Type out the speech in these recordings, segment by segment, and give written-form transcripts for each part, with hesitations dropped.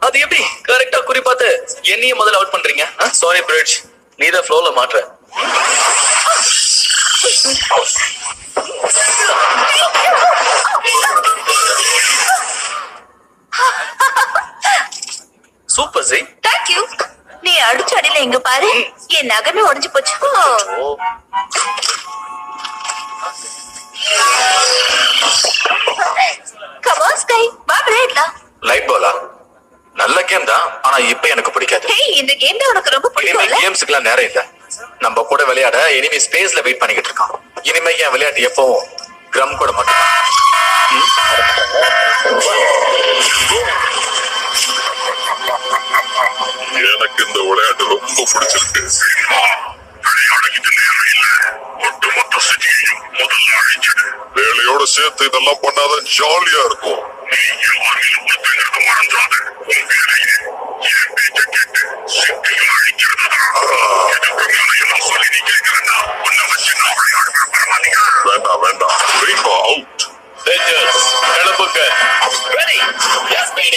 அது எப்படி கரெக்டா குறி பார்த்து என்னையே முதல்ல அவுட் பண்றீங்க? சாரி பிரிட்ஜ், நீ தான் ஃப்ளோல மாட்ற. Super ji, thank you. நீ அடிச்ச அடியில எங்க பாரு, என் நகமே உடைஞ்சு போச்சு. கம் ஆன் ஸ்கை, வா விளையாடலாம். லைட் பாலா? நல்ல கேம் தான், ஆனா இப்ப எனக்கு பிடிக்காது. ஹே, இந்த கேம் தான் உனக்கு ரொம்ப பிடிக்கும்ல? கேம்ஸ்க்குலாம் நேரம் இல்ல. நம்ம கூட விளையாட எனிமி ஸ்பேஸ்ல வெயிட் பண்ணிக்கிட்டு இருக்கான். இனிமே என் விளையாட்டு எப்பவும் கிரம் கூட மட்டும். எனக்கு இந்த விளையாட்டு ரொம்ப பிடிச்சிருக்கு. வேலையோட சேர்த்து இதெல்லாம் பண்ணாதான் ஜாலியா இருக்கும். வேண்டாம் வேண்டாம், ரெயின்போ அவுட். கிளம்புங்க. Ready? Yes, BD.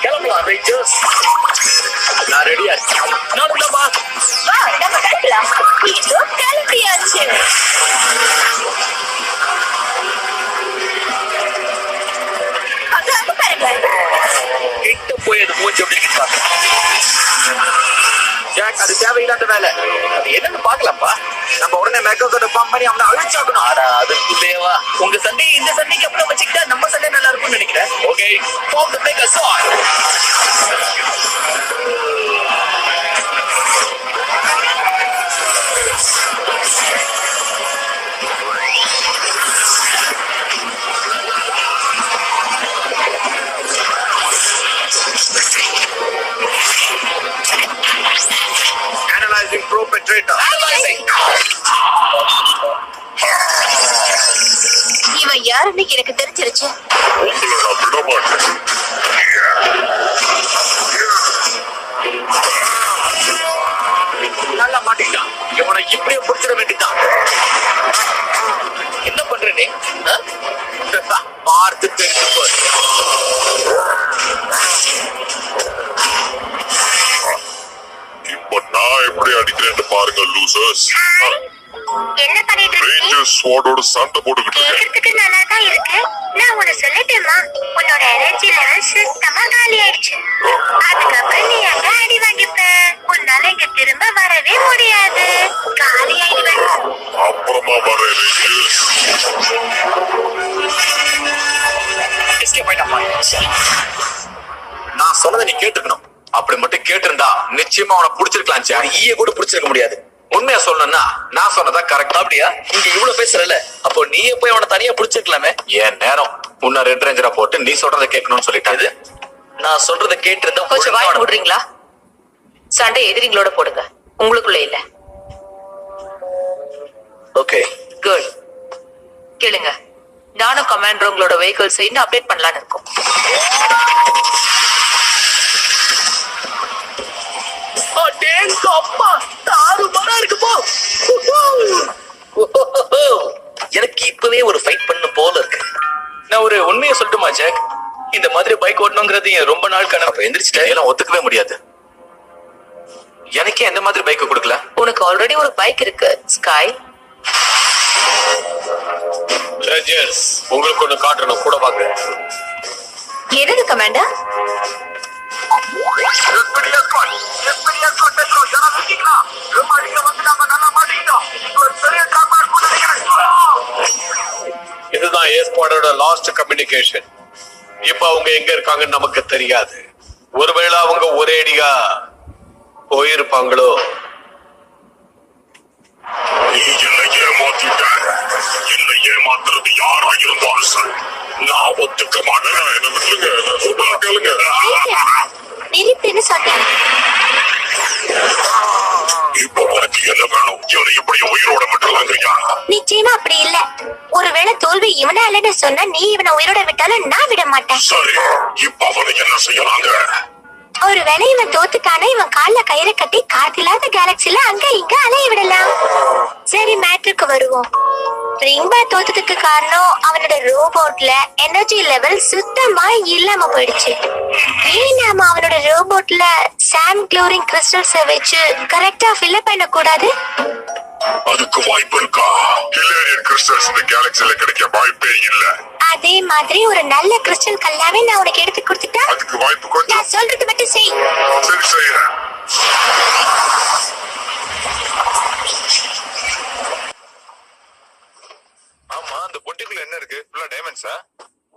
கிளம்பலாம் Rangers. நான் ரெடியா இருக்கேன். வா, நம்ம கிளம்பலாம். இதோ கிளம்பியாச்சு. அங்க பாருங்க. கிட்ட போய் அது மூஞ்சி அப்படி பாக்க. ஜாக், அது தேவையில்லாத வேலை. அது என்னன்னு பாக்கலாம்ப்பா. நம்ம உடனே மேக்கோட பம்ப் பண்ணி அவனை அழிச்சாக்கணும். ஆடா, அதுக்குள்ளேவா? உங்க சண்டை இந்த சண்டைக்கு அப்புறம் வச்சுக்கிட்டா நம்ம சண்டை நல்லா இருக்கும்னு நினைக்கிறேன். Okay, form the big assault. Analyzing perpetrator. Analyzing. இவன் யாருன்னு எனக்கு தெரிஞ்சிருச்சு. உங்களை நான் விட மாட்டேன். நல்லா மாட்டிட்டான். இவனை இப்படியே பிடிச்சிட வேண்டியதான். என்ன பண்ற நீ? பார்த்து தெரிஞ்சு. இப்ப நான் எப்படி அடிக்கிறேன்னு பாருங்க லூசர்ஸ். என்ன பண்ணிட்டு இருக்கீங்க? ரேஞ்சர்ஸ் ஸ்வாடோட சண்டை போட்டுக்கிட்டு இருக்கேன். கேக்குறதுக்கு நல்லா தான் இருக்கு. நான் உன்னை சொல்லட்டுமா, உன்னோட எனர்ஜி லெவல் சுத்தமா காலி ஆயிடுச்சு. அதுக்கப்புறம் நீ எங்க அடி வாங்கிப்ப? உன்னால இங்க திரும்ப வரவே முடியாது. காலி ஆயிடுவேன். அப்புறமா வரேன் ரேஞ்சர்ஸ். நான் சொன்னதை நீ கேட்டுக்கணும். அப்படி மட்டும் கேட்டிருந்தா நிச்சயமா அவனை புடிச்சிருக்கலாம். ஈய கூட புடிச்சிருக்க முடியாது. உண்மையா சொல்லணும்னா நான் சொன்னதா கரெக்டா? அப்படியா? இங்க இவ்வளவு பேசுறல, அப்போ நீயே போய் அவனை தனியா புடிச்சிருக்கலாமே. என் நேரம் உன்ன ரெட் ரேஞ்சரா போட்டு நீ சொல்றதை கேட்கணும்னு சொல்லிட்டாது. நான் சொல்றத கேட்டிருந்தா கொஞ்சம் வாய் விடுறீங்களா? சண்டை எதிரிங்களோட போடுங்க, உங்களுக்குள்ள இல்ல. Okay good. கேளுங்க, நானும் கமாண்டர் உங்களோட வெஹிக்கிள்ஸ் இன்னும் அப்டேட் பண்ணலான்னு இருக்கோம். அப்பா தாறுமாறா இருக்கு போ. எனக்கு இப்பவே ஒரு ஃபைட் பண்ண போல இருக்கு. நான் ஒரு உண்மையை சொல்லட்டுமா ஜாக்? இந்த மாதிரி பைக் ஓட்டணுங்கிறது என் ரொம்ப நாள் கனவு. எந்திரிச்சிட்டேன், எல்லாம் ஒத்துக்கவே முடியாது. எனக்கே எந்த மாதிரி பைக் கொடுக்கல? உனக்கு ஆல்ரெடி ஒரு பைக் இருக்கு ஸ்காய். உங்களுக்கு ஒண்ணு காட்டணும், கூட வாங்க. என்னது கமாண்டர்? இதுதான் ஏ ஸ்குவாடோட லாஸ்ட் கம்யூனிகேஷன். இப்ப அவங்க எங்க இருக்காங்கன்னு நமக்கு தெரியாது. ஒருவேளை அவங்க ஒரேடியா போயிருப்பாங்களோ. ஏமாத்துறது யாரா இருந்தாலும் சரி, நான் ஒத்துக்க மாட்டேன். நிறுத்துன்னு சொன்னேன். இப்போ உனக்கு என்ன வேணும்? இவனை எப்படி உயிரோட விட்டுலாங்கய்யா? நிச்சயமா அப்படி இல்ல. ஒருவேளை தோல்வி இவனாலன்னு சொன்னா நீ இவனை உயிரோட விட்டாலும் நான் விட மாட்டேன். சரி, இப்ப அவனை என்ன செய்யலாங்க? ஒருவேளை இவன் தோத்துட்டானா இவன் கால்ல கயிறை கட்டி காத்தில்லாத கேலக்சில அங்க இங்க அலைய விடலாம். சரி, மேட்ருக்கு வருவோம். ரிங்பா தோத்ததுக்கு காரணம் அவனோட ரோபோட்ல எனர்ஜி லெவல் சுத்தமா இல்லாம போயிடுச்சு. ஏன் நாம அவனோட ரோபோட்ல சாம் க்ளோரிங் கிறிஸ்டல்ஸை வச்சு கரெக்டா ஃபில் பண்ண கூடாது? அதுக்கு வாய்ப்பு இருக்கா? ஹிலேரியன் கிறிஸ்டல்ஸ் இந்த கேலக்சில கிடைக்க வாய்ப்பே இல்ல. அதே மாதிரி ஒரு நல்ல கிறிஸ்டல் கல்லாவே நான் உனக்கு எடுத்து கொடுத்துட்டா அதுக்கு வாய்ப்பு கொஞ்சம். நான் சொல்றது மட்டும் செய். சரி செய்யறேன். ஆமா, அந்த பொட்டிக்குள்ள என்ன இருக்கு? ஃபுல்லா டைமண்ட்ஸா?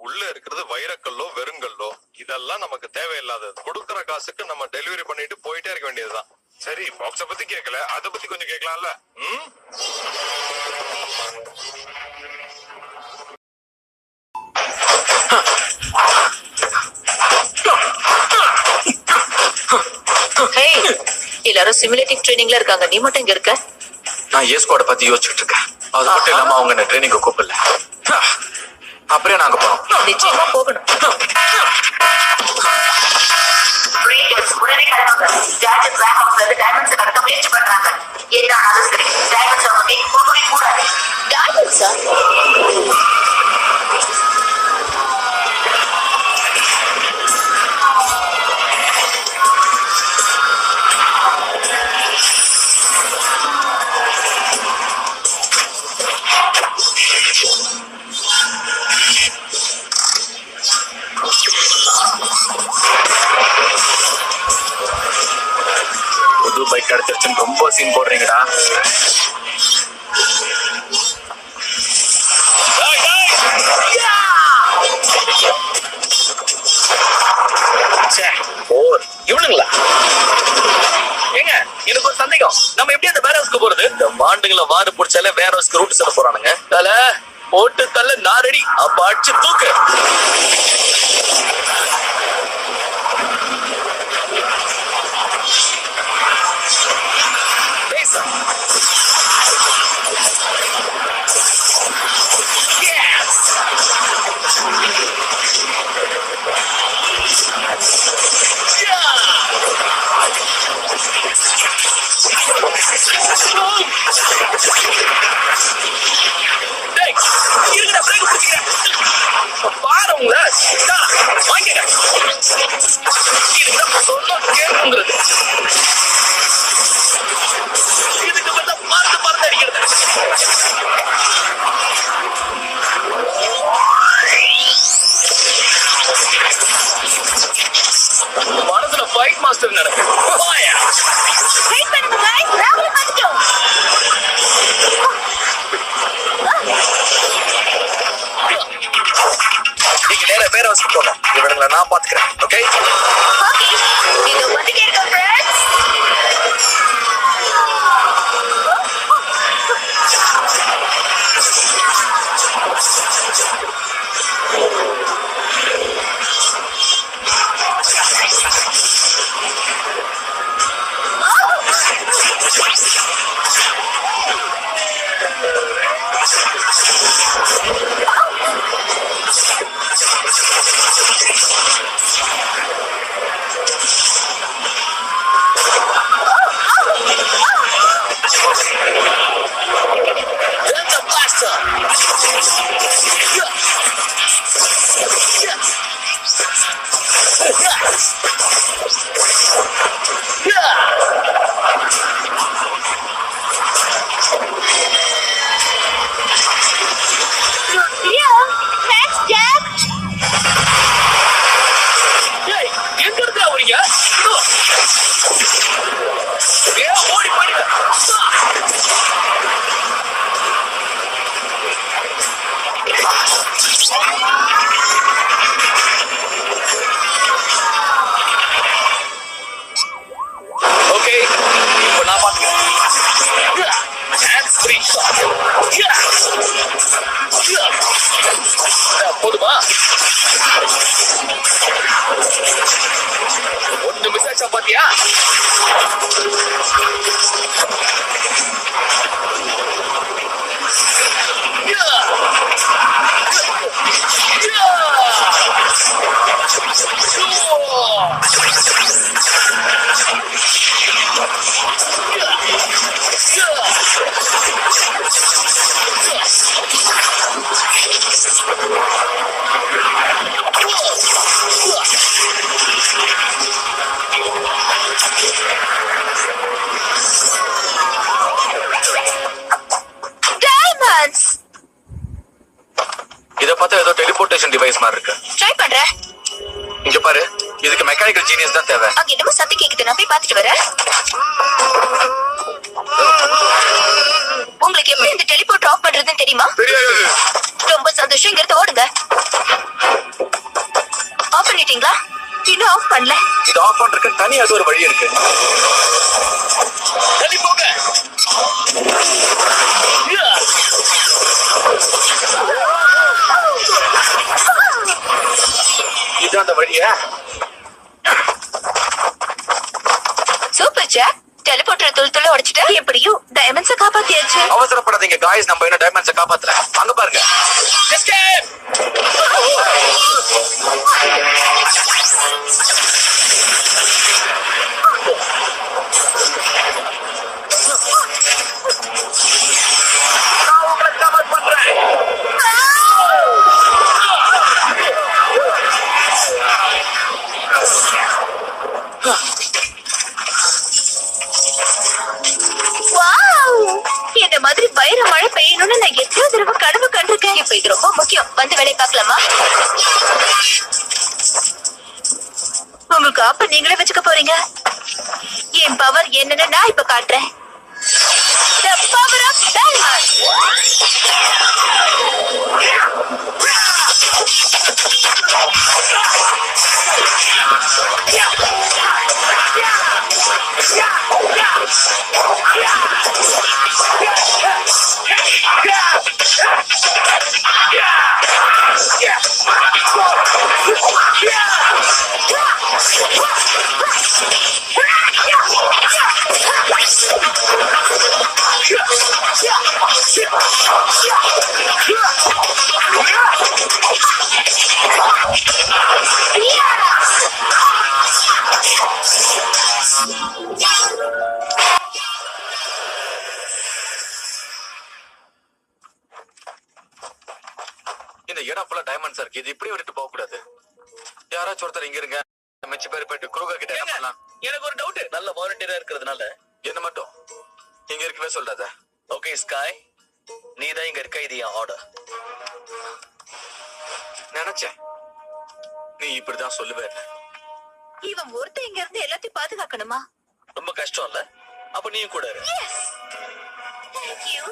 உள்ள இருக்கிறது வைரக்கல்லோ வெறுங்கல்லோ. இதெல்லாம் நமக்கு தேவையில்லாதது. கொடுக்கற காசுக்கு நம்ம டெலிவரி பண்ணிட்டு போயிட்டே இருக்க வேண்டியதுதான். சரி, பாக்ஸ பத்தி கேட்கல, அத பத்தி கொஞ்சம் கேட்கலாம்ல? எல்லாரும் சிமுலேட்டிவ் ட்ரைனிங்ல இருக்காங்க, நீ மட்டும் இங்க இருக்க? நான் ஏ ஸ்குவாட பத்தி யோசிச்சுட்டு இருக்கேன். அது மட்டும் இல்லாம அவங்க என்ன ட்ரைனிங்க கூப்பிடல. அப்படியே நாங்க போறோம். நிச்சயமா போகணும். உடனே கிளம்புங்க. ஜார்ஜ் பிளாக் ஹவுஸ்ல இருந்து டைமண்ட்ஸ் கடத்த முயற்சி பண்றாங்க. என்ன ஆனாலும் சரி, டைமண்ட்ஸ் அவங்க கைக்கு போகவே கூடாது. டைமண்ட்ஸா? புது பைக் கிடைச்சிருச்சுன்னு ரொம்ப சீன் போடுறீங்கடா. இவனுங்களா? ஏங்க, எனக்கு ஒரு சந்தேகம். நம்ம எப்படி அந்த வேர் ஹவுஸ்க்கு போறது? இந்த மாண்டுகளை வாரு பிடிச்சாலே வேர் ஹவுஸ்க்கு ரூட் சொல்ல போறானுங்க. தல போட்டு தள்ள நான் ரெடி. அப்ப அடிச்சு தூக்கு. பாருங்கள வாங்கிக்க. இதுதான் சொன்ன கேட்குங்கிறது. இதுக்கு பார்த்தா பார்த்து பார்த்து அடிக்கிறது. மனசுல ஃபைட் மாஸ்டர் நடக்கு. வெயிட் பண்ணுங்க गाइस, ராகுல் வந்துட்டோம். நீங்க நேரா வேற ஹவுஸ்க்கு போங்க. இவனுங்களை நான் பாத்துக்கிறேன். ஓகே? ஓகே, நீங்க வந்துட்டே இருக்க friends. Delta Blaster. Leo, thanks, Jack. ஏய், எங்க இருந்து வரீங்க? ஓடி போயிடுங்க. ஓகே, இப்போ நான் பாத்துக்கிறேன். Hands free shot. போதுமா? ஒண்ணு மிஸ் ஆச்சா பாத்தியா? Diamonds. இத பார்த்தா ஏதோ டெலிபோர்டேஷன் டிவைஸ் மாதிரி இருக்கு. Try பண்றேன். இங்க பாரு, இதுக்கு மெக்கானிக்கல் ஜீனியஸ் தான் தேவை. அங்க என்னமோ சத்தம் கேக்குது, நான் போய் பாத்துட்டு வரேன். உங்களுக்கு எப்படி இந்த டெலிபோர்ட் ஆஃப் பண்றதுன்னு தெரியுமா? தெரியாது. ரொம்ப சந்தோஷம், இங்க இருந்து ஓடுங்க. ஆஃப் பண்ணிட்டீங்களா? இன்னும் ஆஃப் பண்ணல. இது ஆஃப் பண்றதுக்கு தனியா ஒரு வழி இருக்கு. தள்ளி போங்க. இதான் அந்த வழியா? சூப்பர் ஜாக், டெலிபோர்ட்டரை துள் உடைச்சிட்டு எப்படியும் டைமண்ட்ஸை காப்பாத்தியாச்சு. அவசரப்படாதீங்க காய்ஸ், நம்ம என்ன டைமண்ட்ஸை காப்பாத்தல. அங்க பாருங்க. Escape! நான் உங்களை கவர் பண்றேன். வாவ்! இந்த மாதிரி வைர மழை பெய்யணும்னு நான் எத்தனை தடவை கனவு கண்டிருக்கேன். இப்ப இது ரொம்ப முக்கியம். வந்து வேலையை பார்க்கலாமா? உங்களுக்கு அப்ப நீங்களே வச்சுக்க போறீங்க. என் பவர் என்னன்னு நான் இப்ப காட்டுறேன். The power of diamond. இந்த இடம் ஃபுல்லா டைமண்ட்ஸ் இருக்கு. இது இப்படி விட்டுட்டு போக கூடாது. யாராச்சும் ஒருத்தர் இங்க இருங்க. மிச்ச பேர் போயிட்டு குரூகர் கிட்ட என்ன பண்ணலாம்? எனக்கு ஒரு டவுட். நல்ல வாலண்டியரா இருக்கிறதுனால என்ன மட்டும் இங்க இருக்கவே சொல்றாத. ஓகே ஸ்காய், நீ தான் இங்க இருக்க. இது என் ஆர்டர். நினைச்சேன் நீ இப்படிதான் சொல்லுவேன். இவன் ஒருத்தன் இங்க இருந்து எல்லாத்தையும் பாதுகாக்கணுமா? ரொம்ப கஷ்டம் இல்ல? அப்ப நீயும் கூட இரு. Yes. Thank you.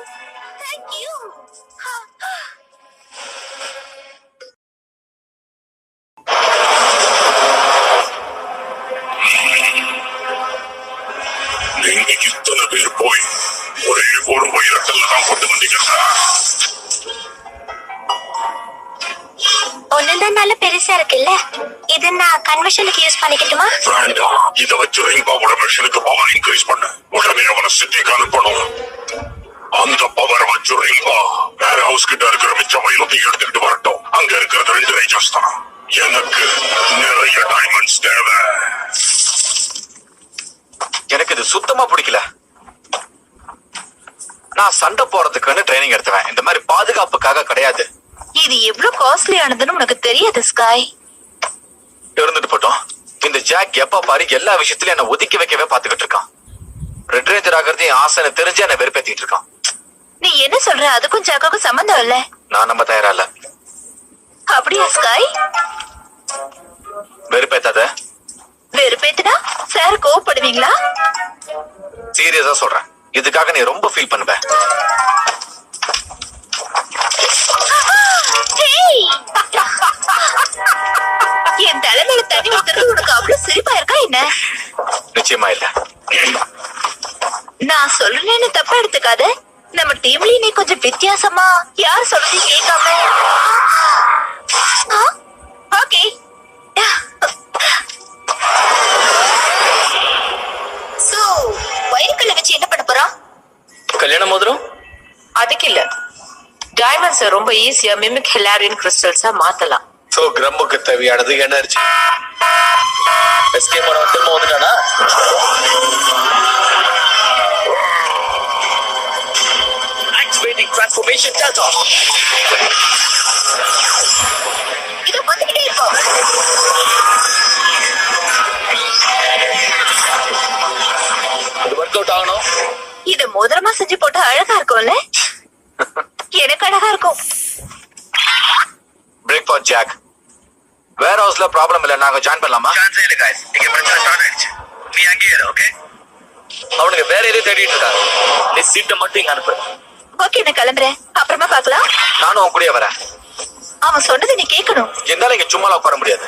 Thank you. நீங்க இத்தனை பேர் போய் ஒரே ஒரு வைரக்கல்ல தான் கொண்டு வந்தீங்கன்னா ஒண்ணுதான் நல்ல பெருசா இருக்குல்ல, இது நான் கன்வர்ஷனுக்கு யூஸ் பண்ணிக்கட்டுமா? வேண்டாம். இதை வச்சு ரெயின்பாவோட மிஷனுக்கு பவர் இன்க்ரீஸ் பண்ண உடனே அவனை சிட்டிக்கு அனுப்பணும். அந்த பவரை வச்சு ரெயின்பா வேற ஹவுஸ் கிட்ட இருக்கிற மிச்ச வைரத்தையும் எடுத்துக்கிட்டு வரட்டும். அங்க இருக்கிறது 2 ரேஞ்சர்ஸ் தான். எனக்கு நிறைய டைமண்ட்ஸ் தேவை. எனக்கு இது சுத்தமா பிடிக்கல. நான் சண்டை போறதுக்குன்னு ட்ரைனிங் எடுத்துவேன், இந்த மாதிரி பாதுகாப்புக்காக கிடையாது. இது எவ்வளவு காஸ்ட்லியானதுன்னு உனக்கு தெரியாது ஸ்காய். இருந்துட்டு போட்டோம். இந்த ஜாக் எப்ப பாரு எல்லா விஷயத்திலயும் என்ன ஒதுக்கி வைக்கவே பாத்துக்கிட்டு இருக்கான். ரெட் ரேஞ்சர் ஆகிறது என் ஆசைன்னு தெரிஞ்சு என்ன வெறுப்பேத்திட்டு இருக்கான். நீ என்ன சொல்ற? அதுக்கும் ஜாக்காக்கும் சம்பந்தம் இல்ல. நான் நம்ப தயாரா இல்ல. அப்படியா ஸ்காய்? வெறுப்பேத்தாத. வெறுப்பேத்துனா சார் கோவப்படுவீங்களா? சீரியஸா சொல்றேன், இதுக்காக நீ ரொம்ப ஃபீல் பண்ணுவ. ஹேய்! என் தலைமையில தண்ணி ஊத்துறது உனக்கு அவ்வளவு சிரிப்பா இருக்கா என்ன? நிச்சயமா இல்ல. நான் சொல்றேன்னு தப்பா எடுத்துக்காத. நம்ம டீம்லயே நீ கொஞ்சம் வித்தியாசமா யார் சொல்றதையும் கேட்காம. ஓகே. சோ வயிறுக்கல்ல வச்சு என்ன பண்ண போறோம்? கல்யாண மோதிரம்? அதுக்கு இல்ல, டைமண்ட்ஸ் ரொம்ப ஈஸியா மிமிக் ஹிலாரியன் கிறிஸ்டல்ஸா மாத்தலாம். சோ கிரம்முக்கு தேவையானது எனர்ஜி. எஸ்கேப் பண்ண திரும்ப வந்துட்டானா? Activating transformation data. இது வந்துகிட்டே இருக்கும். இது ஒர்க் அவுட் ஆகணும். இத மோதிரமா செஞ்சு போட்டு அழகா இருக்கும்ல? எனக்கு அழகா இருக்கும். Break for jack. வேர் ஹவுஸ்ல ப்ராப்ளம் இல்ல, நாங்க ஜாயின் பண்ணலாமா? சான்ஸே இல்ல गाइस, இங்க பிரச்சனை ஸ்டார்ட் ஆயிடுச்சு. நீ அங்கேயே இரு, ஓகே? அவனுக்கு வேற எதையும் தேடிட்டு இருக்காங்க. நீ சீட்டை மட்டும் இங்க அனுப்பு. ஓகே, நான் கிளம்புறேன். அப்புறமா பார்க்கலாம். நானும் அவன் கூடயே வரேன். அவன் சொன்னதை நீ கேட்கணும். என்னால இங்க சும்மாலாம் உட்கார முடியாது.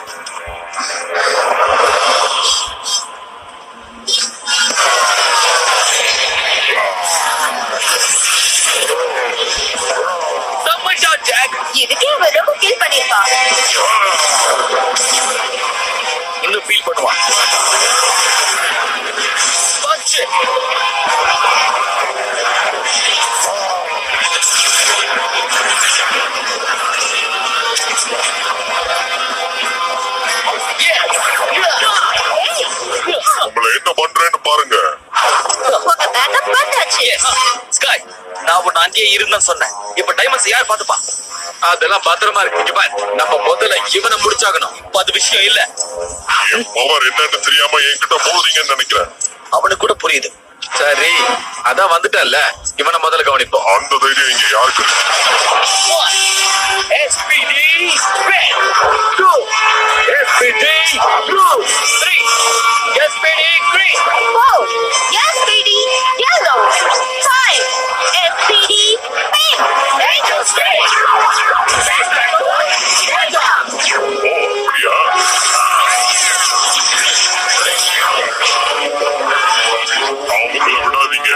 இதுக்கே அவன் ரொம்ப ஃபீல் பண்ணிருப்பான். இன்னும் ஃபீல் பண்ணுவான். உங்களை என்ன பண்றேன்னு பாருங்க. உங்க பேக்கப் வந்தாச்சு. ஸ்காய், நான் உன்னை அங்கேயே இருந்தா சொன்னேன். இப்ப டைமண்ட்ஸ் யார் பாத்துப்பா? அதெல்லாம் பத்திரமா இருக்கு. இங்க பாரு, நம்ம முதல்ல இவனை முடிச்சாகணும். அது விஷயம் இல்ல. என் பவர் என்னன்னு தெரியாம என்கிட்ட போடுறீங்கன்னு நினைக்கிறேன். அவனுக்கு கூட புரியுது. சரி, அதான் வந்துட்டல்ல, இவனை முதல்ல கவனிப்போம். அந்த தைரியம் இங்க யாருக்கு இருக்கு? SPD red 2 SPD blue 3 SPD green 4 SPD yellow 5 SPD pink. Danger stage. அப்படியா? அவங்கள விடாதீங்க.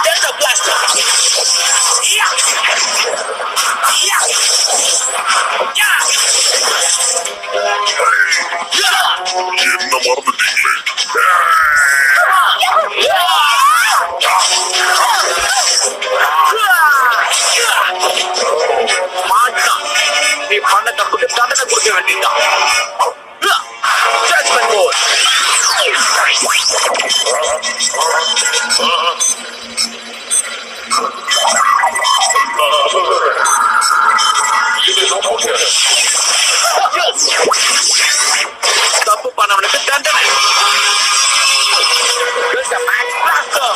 Delta blaster. என்ன மறந்துட்டீங்களே? மாட்டான். நீ பண்ண தப்புக்கு தண்டனை கொடுக்க வேண்டியதுதான். Judgment mode. இது நமக்கு தப்பு பண்ணவனுக்கு தண்டனை. There's a match blaster.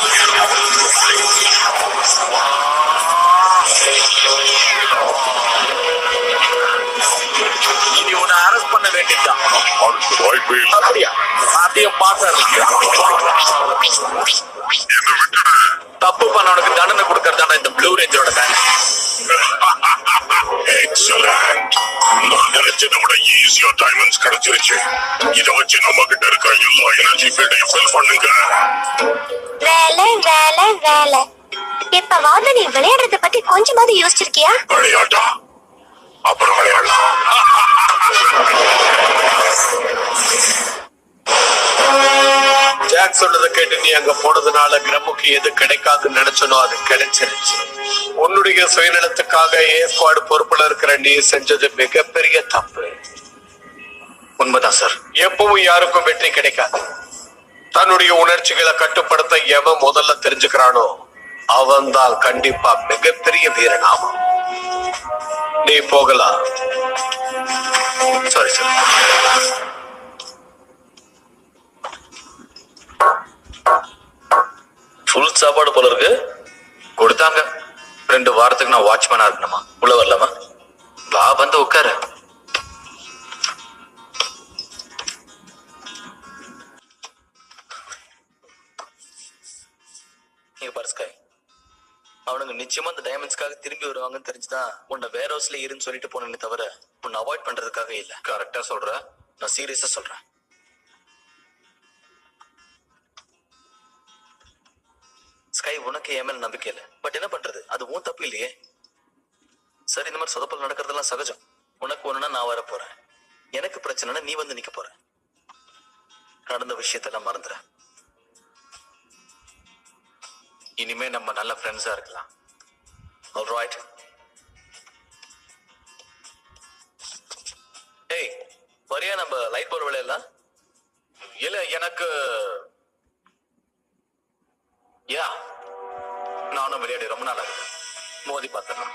இனி உன்னை அரெஸ்ட் பண்ண வேண்டியதுதான். அதுக்கு வாய்ப்பே இல்லை. அப்படியா? அதையும் பாத்துறலாம். என்ன விட்டுடு. தப்பு பண்ணவனுக்கு தண்டனை கொடுக்கறதான இந்த ப்ளூ ரேஞ்சரோட வேலை. எக்ஸலண்ட். நான் நினைச்சதை விட ஈஸியா டைமண்ட்ஸ் கிடைச்சிருச்சு. இதை வச்சு நம்ம கிட்ட இருக்க எல்லா எனர்ஜி ஃபீல்டையும் ஃபில் பண்ணுங்க. வேலை வேலை வேலை. எப்பவாவது நீ விளையாடுறத பத்தி கொஞ்சமாவது யோசிச்சிருக்கியா? விளையாட்டா? அப்புறம் விளையாடலாம். ஜாக் சொன்னதை கேட்டு நீ அங்க போனதுனால கிரமுக்கு எது கிடைக்காதுன்னு நினைச்சனோ அது கிடைச்சிருச்சு. உன்னுடைய சுயநலத்துக்காக ஏ ஸ்குவாட் பொறுப்புல இருக்கிற நீ செஞ்சது மிகப்பெரிய தப்பு. உண்மைதான் சார். எப்பவும் யாருக்கும் வெற்றி கிடைக்காது. தன்னுடைய உணர்ச்சிகளை கட்டுப்படுத்த எவன் முதல்ல தெரிஞ்சுக்கிறானோ அவன் தான் கண்டிப்பா மிகப்பெரிய வீரனாகும். நீ போகலாம். Sorry sir. ஃபுல் சாப்பாடு போல இருக்கு. கொடுத்தாங்க. 2 வாரத்துக்கு நான் வாட்ச்மேனா இருக்கணுமா? உள்ள வரலாமா? வா, வந்து உட்காரு. நீங்க பாரு ஸ்கை, அவனுங்க நிச்சயமா அந்த டைமண்ட்ஸ்க்காக திரும்பி வருவாங்கன்னு தெரிஞ்சுதான் உன்னை வேர் ஹவுஸ்ல இருன்னு சொல்லிட்டு போனேன்னு தவிர உன்னை அவாய்ட் பண்றதுக்காக இல்ல. கரெக்டா சொல்ற. நான் சீரியஸா சொல்றேன். ஸ்கை, உனக்கு என் மேல நம்பிக்கை இல்லை. பட் என்ன பண்றது, அது உன் தப்பு இல்லையே. சரி, இந்த மாதிரி சொதப்பல் நடக்கிறதெல்லாம் சகஜம். உனக்கு ஒண்ணுன்னா நான் வர போறேன். எனக்கு பிரச்சனைனா நீ வந்து நிக்க போற. நடந்த விஷயத்தெல்லாம் மறந்துற. இனிமே நம்ம நல்ல ஃப்ரெண்ட்ஸா இருக்கலாம். ஆல்ரைட்? ஏய், வரியா நம்ம லைட் போற விளையாடலாம்? இல்ல, எனக்கு நானும் விளையாடி ரொம்ப நாள் ஆகுது. மோதி பார்த்துடலாம்.